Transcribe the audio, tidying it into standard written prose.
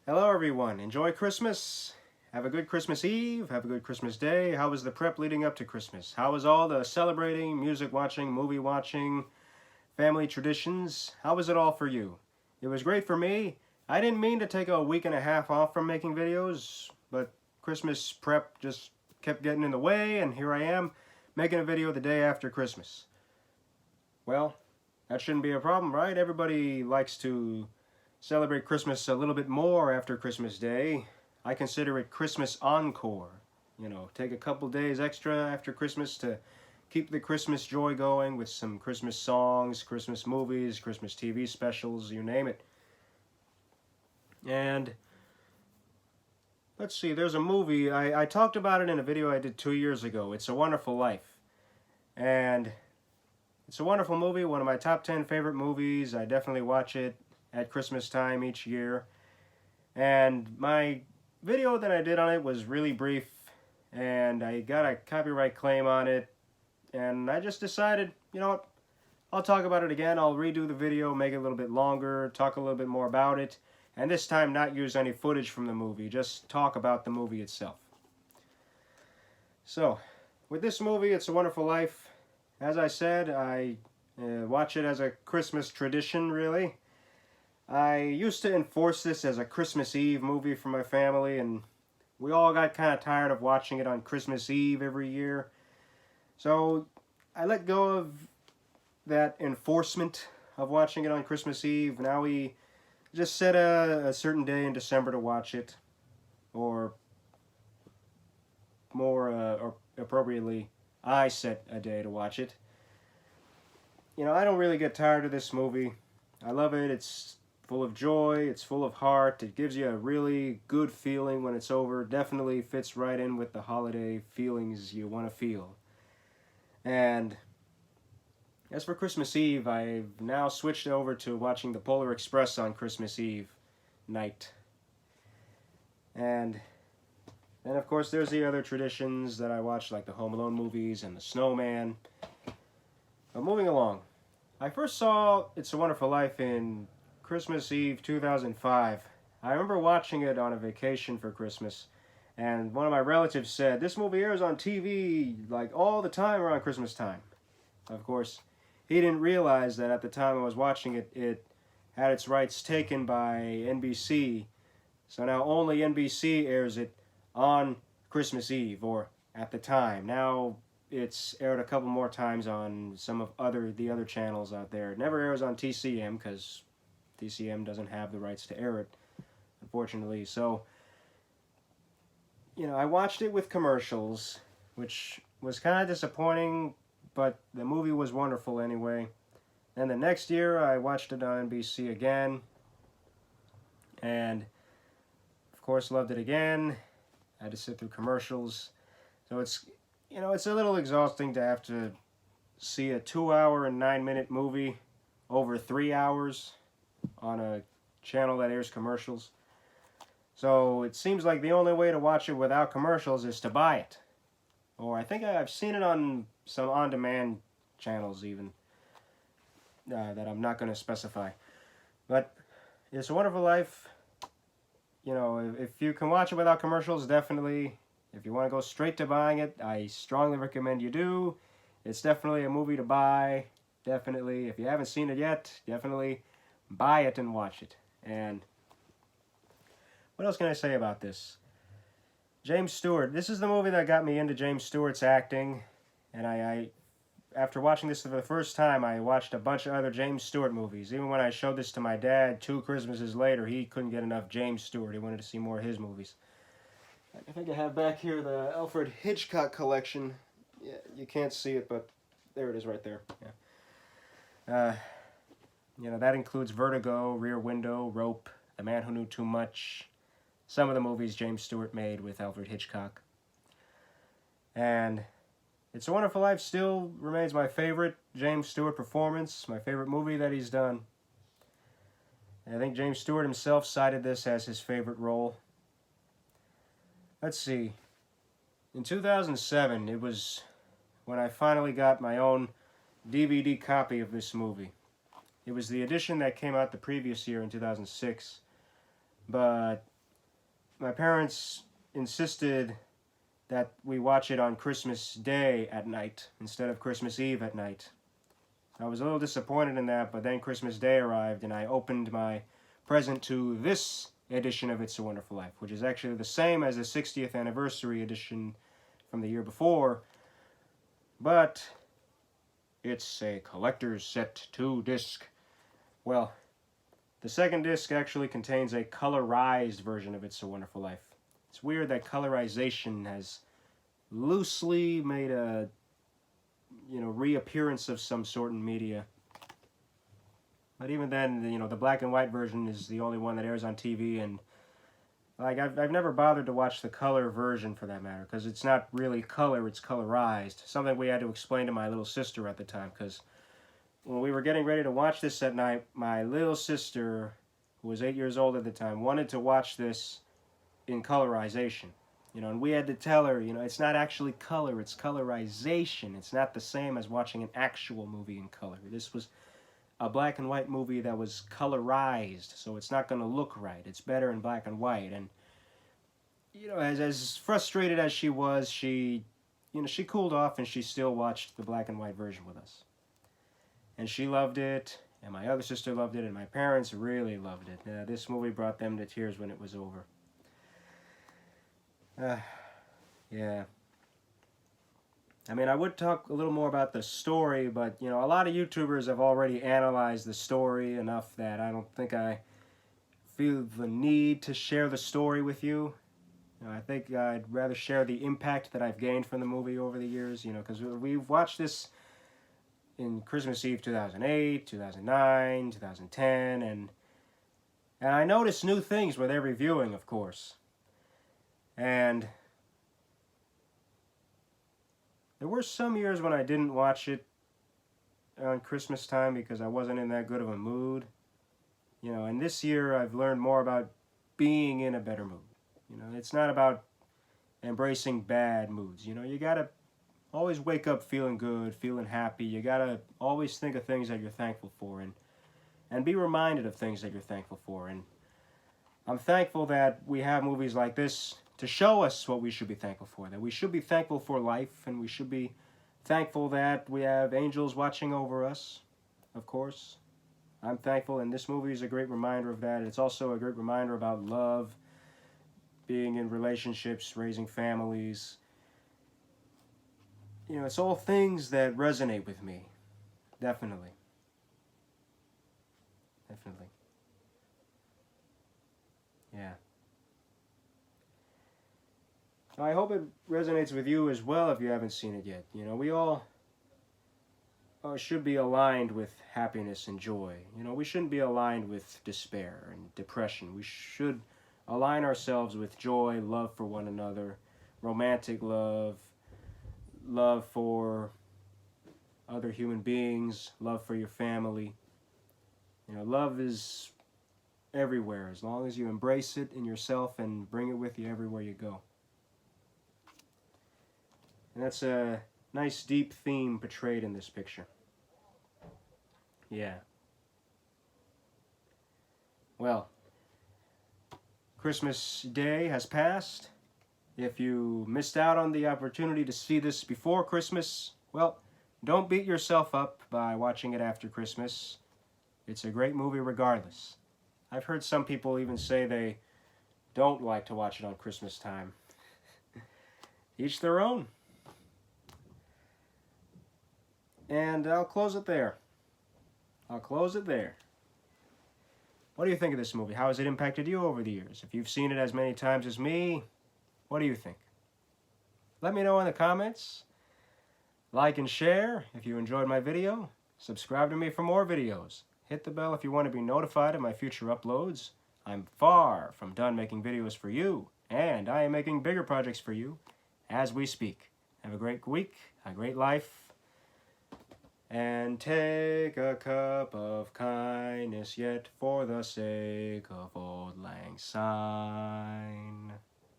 Hello everyone, enjoy Christmas. Have a good Christmas Eve, have a good Christmas Day. How was the prep leading up to Christmas? How was all the celebrating, music watching, movie watching, family traditions? How was it all for you? It was great for me. I didn't mean to take a week and a half off from making videos, but Christmas prep just kept getting in the way, and here I am, making a video the day after Christmas. Well, that shouldn't be a problem, right? Everybody likes to celebrate Christmas a little bit more after Christmas Day. I consider it Christmas encore. You know, take a couple days extra after Christmas to keep the Christmas joy going with some Christmas songs, Christmas movies, Christmas TV specials, you name it. And let's see, there's a movie, I talked about it in a video I did 2 years ago. It's a Wonderful Life. And it's a wonderful movie, one of my top 10 favorite movies. I definitely watch it at Christmas time each year. And my video that I did on it was really brief, and I got a copyright claim on it, and I just decided, you know what, I'll talk about it again. I'll redo the video, make it a little bit longer, talk a little bit more about it, and this time not use any footage from the movie, just talk about the movie itself. So, with this movie, It's a Wonderful Life, as I said, I watch it as a Christmas tradition, really. I used to enforce this as a Christmas Eve movie for my family, and we all got kind of tired of watching it on Christmas Eve every year. So I let go of that enforcement of watching it on Christmas Eve. Now we just set a certain day in December to watch it, or more or appropriately, I set a day to watch it. You know, I don't really get tired of this movie. I love it. It's full of joy, it's full of heart, it gives you a really good feeling when it's over. Definitely fits right in with the holiday feelings you want to feel. And as for Christmas Eve, I've now switched over to watching The Polar Express on Christmas Eve night. And then of course there's the other traditions that I watch, like the Home Alone movies and the Snowman. But moving along, I first saw It's a Wonderful Life in Christmas Eve 2005. I remember watching it on a vacation for Christmas, and one of my relatives said, "This movie airs on TV like all the time around Christmas time." Of course, he didn't realize that at the time I was watching it, it had its rights taken by NBC, so now only NBC airs it on Christmas Eve, or at the time. Now it's aired a couple more times on some of the other channels out there. It never airs on TCM because TCM doesn't have the rights to air it, unfortunately. So, you know, I watched it with commercials, which was kind of disappointing, but the movie was wonderful anyway. Then the next year, I watched it on NBC again, and of course loved it again. I had to sit through commercials. So it's, you know, it's a little exhausting to have to see a 2-hour and 9-minute movie over 3 hours on a channel that airs commercials. So it seems like the only way to watch it without commercials is to buy it. Or I think I've seen it on some on-demand channels even, that I'm not going to specify. But It's a Wonderful Life, you know, if you can watch it without commercials, definitely. If you want to go straight to buying it, I strongly recommend you do. It's definitely a movie to buy. Definitely. If you haven't seen it yet, definitely buy it and watch it. And what else can I say about this? James Stewart. This is the movie that got me into James Stewart's acting. And I after watching this for the first time, I watched a bunch of other James Stewart movies. Even when I showed this to my dad 2 Christmases later, he couldn't get enough James Stewart. He wanted to see more of his movies. I think I have back here the Alfred Hitchcock collection. Yeah, you can't see it, but there it is right there. Yeah. You know, that includes Vertigo, Rear Window, Rope, The Man Who Knew Too Much, some of the movies James Stewart made with Alfred Hitchcock. And It's a Wonderful Life still remains my favorite James Stewart performance, my favorite movie that he's done. And I think James Stewart himself cited this as his favorite role. Let's see. In 2007, it was when I finally got my own DVD copy of this movie. It was the edition that came out the previous year in 2006, but my parents insisted that we watch it on Christmas Day at night instead of Christmas Eve at night. I was a little disappointed in that, but then Christmas Day arrived and I opened my present to this edition of It's a Wonderful Life, which is actually the same as the 60th anniversary edition from the year before, but it's a collector's set 2-disc. Well, the second disc actually contains a colorized version of It's a Wonderful Life. It's weird that colorization has loosely made a reappearance of some sort in media. But even then, the black and white version is the only one that airs on TV, and like I've never bothered to watch the color version for that matter, because it's not really color, it's colorized. Something we had to explain to my little sister at the time, because when we were getting ready to watch this at night, my little sister, who was 8 years old at the time, wanted to watch this in colorization. And we had to tell her, it's not actually color, it's colorization. It's not the same as watching an actual movie in color. This was a black and white movie that was colorized, so it's not going to look right. It's better in black and white. And, as frustrated as she was, she cooled off and she still watched the black and white version with us. And she loved it, and my other sister loved it, and my parents really loved it. This movie brought them to tears when it was over. Yeah. I mean, I would talk a little more about the story, but, a lot of YouTubers have already analyzed the story enough that I don't think I feel the need to share the story with you. I think I'd rather share the impact that I've gained from the movie over the years, because we've watched this in Christmas Eve 2008, 2009, 2010, and I noticed new things with every viewing, of course. And there were some years when I didn't watch it on Christmas time because I wasn't in that good of a mood. And this year I've learned more about being in a better mood. It's not about embracing bad moods. You gotta always wake up feeling good, feeling happy. You gotta always think of things that you're thankful for and be reminded of things that you're thankful for. And I'm thankful that we have movies like this to show us what we should be thankful for. That we should be thankful for life, and we should be thankful that we have angels watching over us, of course. I'm thankful, and this movie is a great reminder of that. It's also a great reminder about love, being in relationships, raising families. It's all things that resonate with me. Definitely. Definitely. Yeah. I hope it resonates with you as well if you haven't seen it yet. We all should be aligned with happiness and joy. We shouldn't be aligned with despair and depression. We should align ourselves with joy, love for one another, romantic love, love for other human beings, love for your family. Love is everywhere as long as you embrace it in yourself and bring it with you everywhere you go. And that's a nice deep theme portrayed in this picture. Yeah. Well, Christmas Day has passed. If you missed out on the opportunity to see this before Christmas, well, don't beat yourself up by watching it after Christmas. It's a great movie regardless. I've heard some people even say they don't like to watch it on Christmas time. Each their own. And I'll close it there. What do you think of this movie? How has it impacted you over the years? If you've seen it as many times as me, what do you think? Let me know in the comments. Like and share if you enjoyed my video. Subscribe to me for more videos. Hit the bell if you want to be notified of my future uploads. I'm far from done making videos for you, and I am making bigger projects for you as we speak. Have a great week, a great life, and take a cup of kindness yet for the sake of auld lang syne.